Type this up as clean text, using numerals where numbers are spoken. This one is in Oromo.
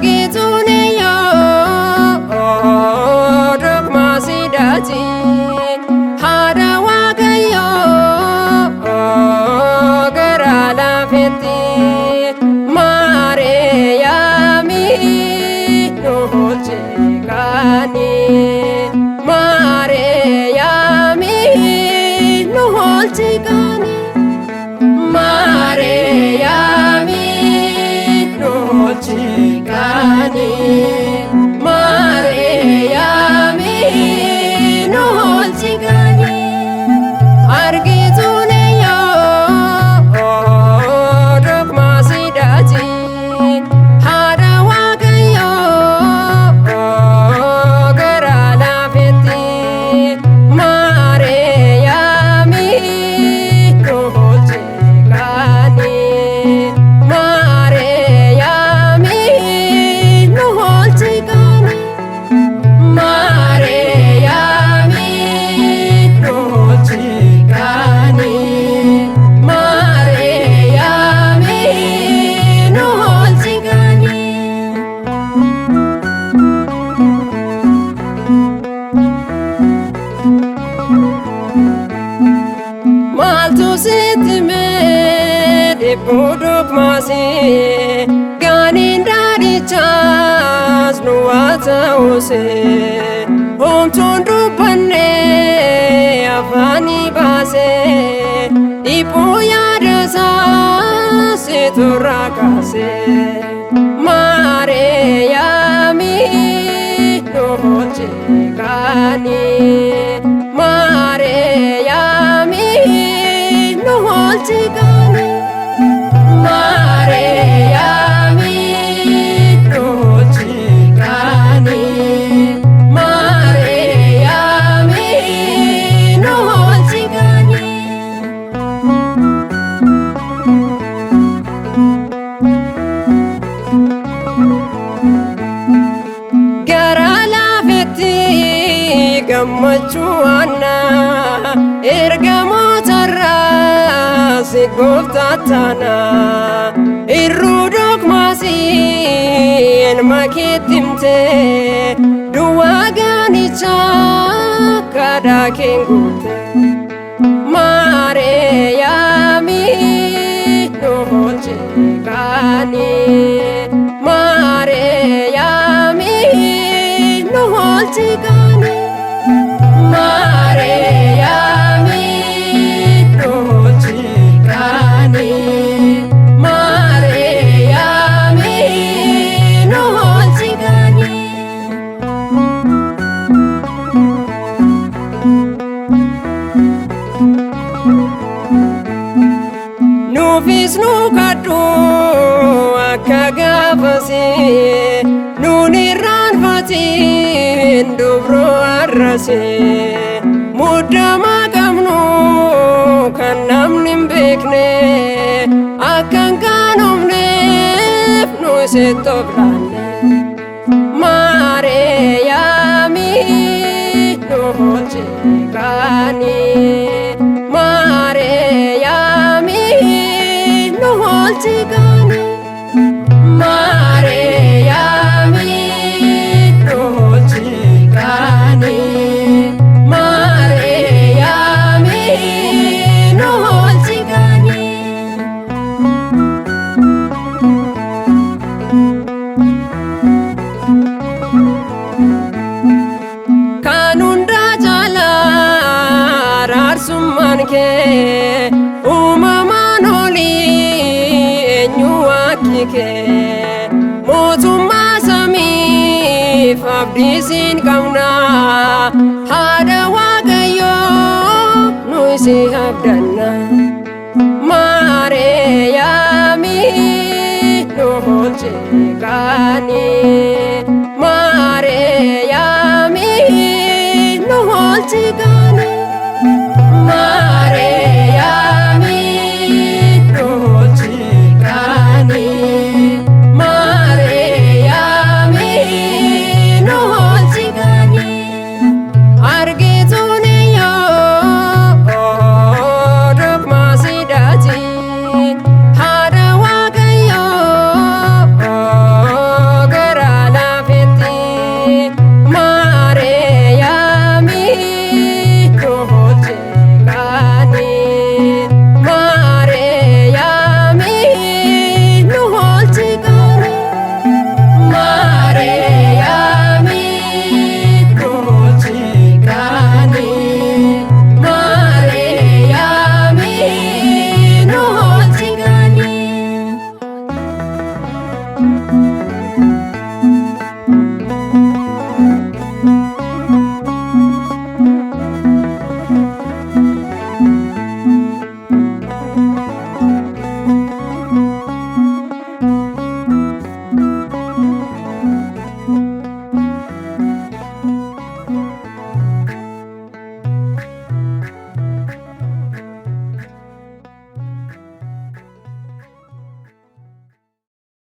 argituuniyo dogmaasiidhaati haadha waaqayyo gara laafetti Maariyaami nu oolchikaani Maariyaami nu oolchikaani Maariyaami nu oolchikaani Maariyaami nu oolchikaani argituuniyo dogmaasiidhaati haadha waaqayyo gara laafetti Maariyaami nu oolchikaani Maariyaami nu oolchikaani Maariyaami nu oolchikaani Maariyaami nu oolchikaani maaltu sitti mee dhibbuu dogmaasii gaaniin daadhichaas nu haa ta'uusee homtuun dubbannee afaanii baasee dhibbuu yaadasaa siturraa kaasee Maariyaami nu oolchikaani Maariyaami nu oolchikaani Maariyaami nu oolchikaani Maariyaami nu oolchikaani gara laafetti gammachuu annaa ergamootarraa si gooftaa taanaa irruu dogmaasiin makeetti himtee duwwaa gaanichaa kadhaa keen guute Maariyaami nu oolchikaani Maariyaami nu oolchikaani Maariyaami nu oolchikaani Maariyaami nu oolchikaani nuufis nu kadhu akka gaafasii nuun irraanfatiin dubroo arrasee muddamaa qabnu kan namni hin beekne akka hin qaanofneef nu isitti of laanne Maariyaami nu oolchikaani Maariyaami nu oolchikaani Maariyaami nu oolchikaani Maariyaami nu oolchikaani kan hundaa caalaa araarsummaan kee uumamaan olii eenyu akki kee mootummaa samiif abdiisiin qabnaa haadha waaqayyoo nu isi abdanna Maariyaami nu oolchikaani Maariyaami nu oolchikaani Maariyaami nu oolchikaani Maariyaami nu oolchikaani argituuniyo dogmaasiidhaati haadha waaqayyo Thank you.